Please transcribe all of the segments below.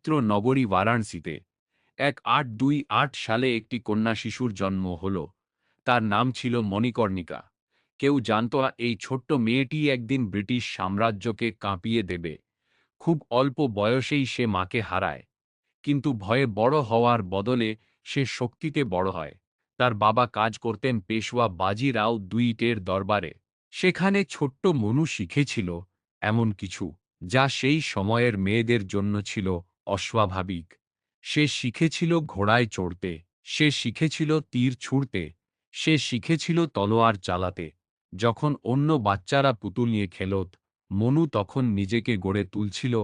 পবিত্র নগরী বারাণসীতে 1828 সালে একটি কন্যা শিশুর জন্ম হল। তার নাম ছিল মণিকর্ণিকা। কেউ জানত না এই ছোট্ট মেয়েটি একদিন ব্রিটিশ সাম্রাজ্যকে কাঁপিয়ে দেবে। খুব অল্প বয়সেই সে মাকে হারায়, কিন্তু ভয়ে বড় হওয়ার বদলে সে শক্তিতে বড় হয়। তার বাবা কাজ করতেন পেশওয়া বাজি রাও দুইটের দরবারে। সেখানে ছোট্ট মনু শিখেছিল এমন কিছু যা সেই সময়ের মেয়েদের জন্য ছিল অস্বাভাবিক। সে শিখেছিল ঘোড়ায় চড়তে, সে শিখেছিল তীর ছুঁড়তে, সে শিখেছিল তলোয়ার চালাতে। যখন অন্য বাচ্চারা পুতুল নিয়ে খেলত, মনু তখন নিজেকে গড়ে তুলছিল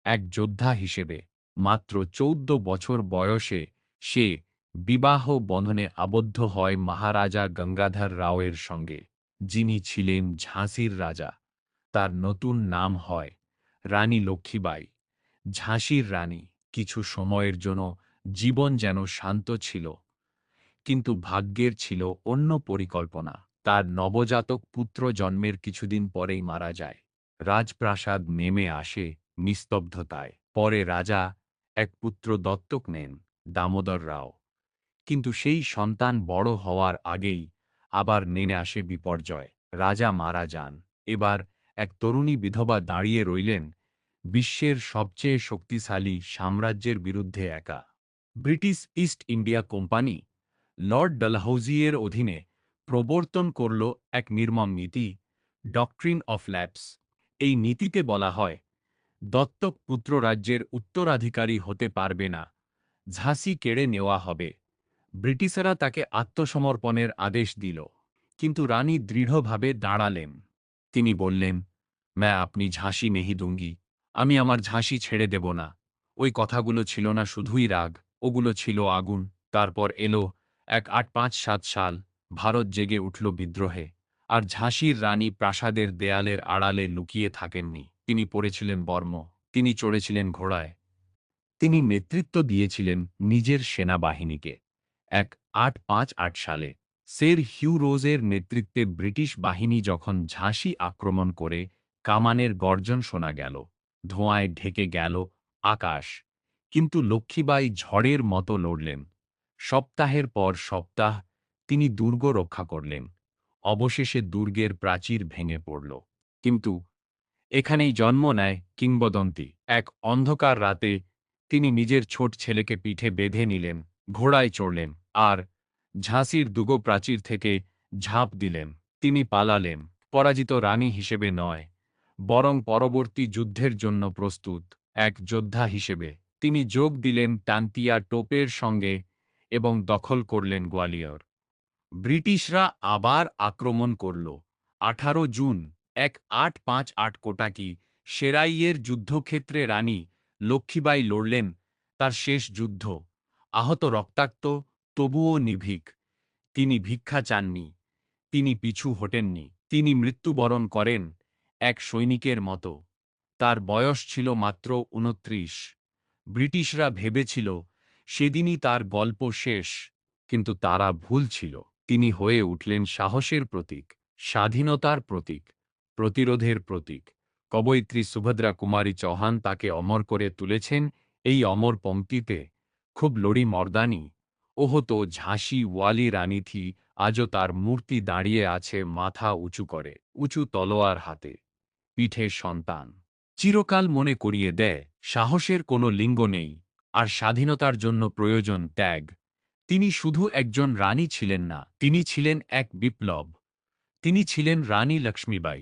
এক যোদ্ধা হিসেবে। মাত্র 14 বছর বয়সে সে বিবাহ বন্ধনে আবদ্ধ হয় মহারাজা গঙ্গাধর রাওয়ের সঙ্গে, যিনি ছিলেন ঝাঁসির রাজা। তার নতুন নাম হয় রানী লক্ষ্মীবাই, ঝাঁসির রানী। কিছু সময়ের জন্য জীবন যেন শান্ত ছিল, কিন্তু ভাগ্যের ছিল অন্য পরিকল্পনা। তার নবজাতক পুত্র জন্মের কিছুদিন পরেই মারা যায়। রাজপ্রাসাদ নেমে আসে নিস্তব্ধতায়। পরে রাজা এক পুত্র দত্তক নেন, দামোদর রাও। কিন্তু সেই সন্তান বড় হওয়ার আগেই আবার নেমে আসে বিপর্যয়। রাজা মারা যান। এবার এক তরুণী বিধবা দাঁড়িয়ে রইলেন বিশ্বের সবচেয়ে শক্তিশালী সাম্রাজ্যের বিরুদ্ধে একা। British East India Company Lord ডালহৌজিয়ের অধীনে প্রবর্তন করল এক নির্মম নীতি, ডক্ট্রিন অফ ল্যাপস। এই নীতিতে বলা হয়, দত্তক পুত্র রাজ্যের উত্তরাধিকারী হতে পারবে না, ঝাঁসি কেড়ে নেওয়া হবে। ব্রিটিশরা তাকে আত্মসমর্পণের আদেশ দিল, কিন্তু রানী দৃঢ়ভাবে দাঁড়ালেন। তিনি বললেন, ম্যা আপনি ঝাঁসি নেহি দুঙ্গি, আমি আমার ঝাঁসি ছেড়ে দেব না। ওই কথাগুলো ছিল না শুধুই রাগ, ওগুলো ছিল আগুন। তারপর এলো 1857 সাল। ভারত জেগে উঠল বিদ্রোহে। আর ঝাঁসির রানী প্রাসাদের দেয়ালের আড়ালে লুকিয়ে থাকেননি। তিনি পরেছিলেন বর্ম, তিনি চড়েছিলেন ঘোড়ায়, তিনি নেতৃত্ব দিয়েছিলেন নিজের সেনাবাহিনীকে। 1858 সালে স্যার হিউ রোজের নেতৃত্বে ব্রিটিশ বাহিনী যখন ঝাঁসি আক্রমণ করে, কামানের গর্জন শোনা গেল, ধোঁয়ায় ঢেকে গেল আকাশ। কিন্তু লক্ষ্মীবাই ঝড়ের মতো লড়লেন। সপ্তাহের পর সপ্তাহ তিনি দুর্গ রক্ষা করলেন। অবশেষে দুর্গের প্রাচীর ভেঙে পড়ল। কিন্তু এখানেই জন্ম নেয় কিংবদন্তি। এক অন্ধকার রাতে তিনি নিজের ছোট ছেলেকে পিঠে বেঁধে নিলেন, ঘোড়ায় চড়লেন, আর ঝাঁসির দুর্গ প্রাচীর থেকে ঝাঁপ দিলেন। তিনি পালালেন, পরাজিত রানী হিসেবে নয়, বরং পরবর্তী যুদ্ধের জন্য প্রস্তুত এক যোদ্ধা হিসেবে। তিনি যোগ দিলেন তান্তিয়া টোপের সঙ্গে এবং দখল করলেন গোয়ালিয়র। ব্রিটিশরা আবার আক্রমণ করল। 18 জুন 1858 কোটাকি সেরাইয়ের যুদ্ধক্ষেত্রে রানী লক্ষ্মীবাই লড়লেন তার শেষ যুদ্ধ। আহত, রক্তাক্ত, তবুও নির্ভীক। তিনি ভিক্ষা চাননি, তিনি পিছু হটেননি। তিনি মৃত্যুবরণ করেন এক সৈনিকের মতো। তার বয়স ছিল মাত্র 29। ব্রিটিশরা ভেবেছিল সেদিনই তার গল্প শেষ, কিন্তু তারা ভুল ছিল। তিনি হয়ে উঠলেন সাহসের প্রতীক, স্বাধীনতার প্রতীক, প্রতিরোধের প্রতীক। কবয়িত্রী সুভদ্রা কুমারী চৌহান তাকে অমর করে তুলেছেন এই অমর পংক্তিতে, খুব লড়ি মর্দানি, ওহ তো ঝাঁসি ওয়ালি রানী থি। আজও তার মূর্তি দাঁড়িয়ে আছে মাথা উঁচু করে, উঁচু তলোয়ার হাতে, পিঠে সন্তান। চিরকাল মনে করিয়ে দেয় সাহসের কোনো লিঙ্গ নেই, আর স্বাধীনতার জন্য প্রয়োজন ত্যাগ। তিনি শুধু একজন রানী ছিলেন না, তিনি ছিলেন এক বিপ্লব। তিনি ছিলেন রানী লক্ষ্মীবাই।